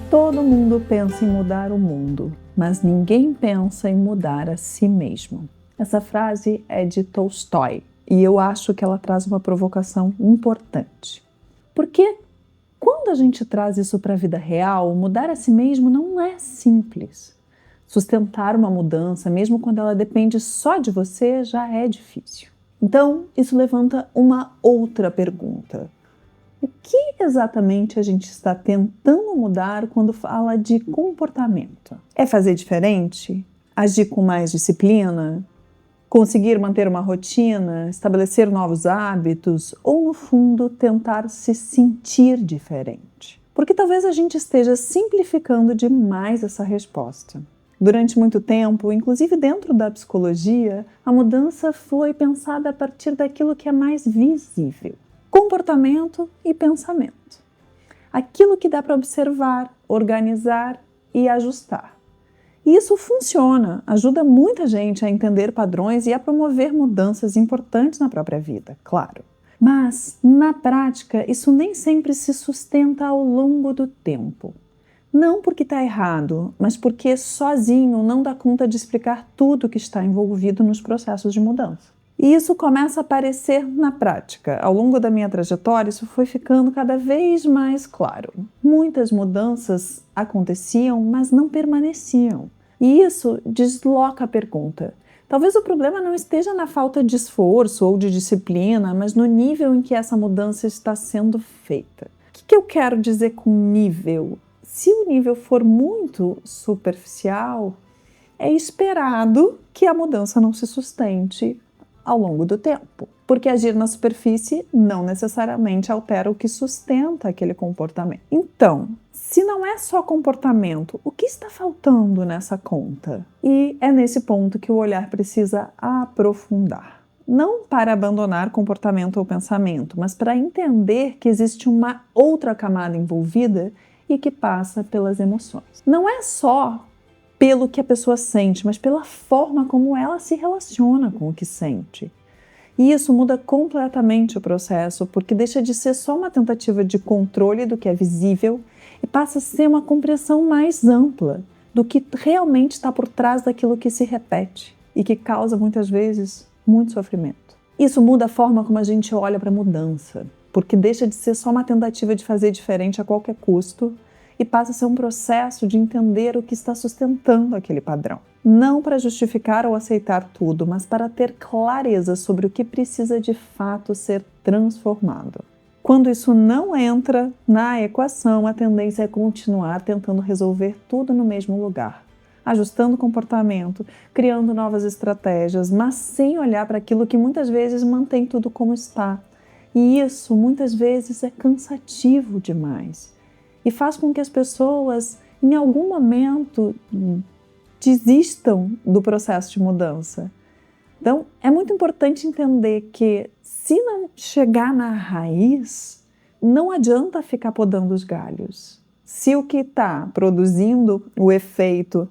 Todo mundo pensa em mudar o mundo, mas ninguém pensa em mudar a si mesmo. Essa frase é de Tolstói e eu acho que ela traz uma provocação importante. Porque quando a gente traz isso para a vida real, mudar a si mesmo não é simples. Sustentar uma mudança, mesmo quando ela depende só de você, já é difícil. Então, isso levanta uma outra pergunta. O que exatamente a gente está tentando mudar quando fala de comportamento? É fazer diferente? Agir com mais disciplina? Conseguir manter uma rotina? Estabelecer novos hábitos? Ou, no fundo, tentar se sentir diferente? Porque talvez a gente esteja simplificando demais essa resposta. Durante muito tempo, inclusive dentro da psicologia, a mudança foi pensada a partir daquilo que é mais visível. Comportamento e pensamento. Aquilo que dá para observar, organizar e ajustar. E isso funciona, ajuda muita gente a entender padrões e a promover mudanças importantes na própria vida, claro. Mas, na prática, isso nem sempre se sustenta ao longo do tempo. Não porque está errado, mas porque sozinho não dá conta de explicar tudo que está envolvido nos processos de mudança. E isso começa a aparecer na prática. Ao longo da minha trajetória, isso foi ficando cada vez mais claro. Muitas mudanças aconteciam, mas não permaneciam. E isso desloca a pergunta. Talvez o problema não esteja na falta de esforço ou de disciplina, mas no nível em que essa mudança está sendo feita. O que eu quero dizer com nível? Se o nível for muito superficial, é esperado que a mudança não se sustente ao longo do tempo, porque agir na superfície não necessariamente altera o que sustenta aquele comportamento. Então, se não é só comportamento, o que está faltando nessa conta? E é nesse ponto que o olhar precisa aprofundar. Não para abandonar comportamento ou pensamento, mas para entender que existe uma outra camada envolvida e que passa pelas emoções. Não é só pelo que a pessoa sente, mas pela forma como ela se relaciona com o que sente. E isso muda completamente o processo, porque deixa de ser só uma tentativa de controle do que é visível e passa a ser uma compreensão mais ampla do que realmente está por trás daquilo que se repete e que causa muitas vezes muito sofrimento. Isso muda a forma como a gente olha para a mudança, porque deixa de ser só uma tentativa de fazer diferente a qualquer custo e passa a ser um processo de entender o que está sustentando aquele padrão. Não para justificar ou aceitar tudo, mas para ter clareza sobre o que precisa de fato ser transformado. Quando isso não entra na equação, a tendência é continuar tentando resolver tudo no mesmo lugar, ajustando o comportamento, criando novas estratégias, mas sem olhar para aquilo que muitas vezes mantém tudo como está. E isso muitas vezes é cansativo demais. E faz com que as pessoas, em algum momento, desistam do processo de mudança. Então, é muito importante entender que, se não chegar na raiz, não adianta ficar podando os galhos. Se o que está produzindo o efeito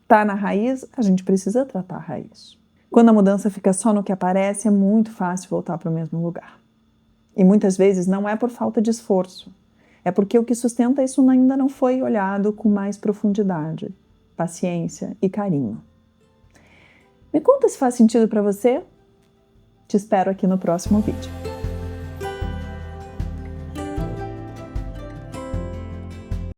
está na raiz, a gente precisa tratar a raiz. Quando a mudança fica só no que aparece, é muito fácil voltar para o mesmo lugar. E muitas vezes não é por falta de esforço. É porque o que sustenta isso ainda não foi olhado com mais profundidade, paciência e carinho. Me conta se faz sentido para você? Te espero aqui no próximo vídeo.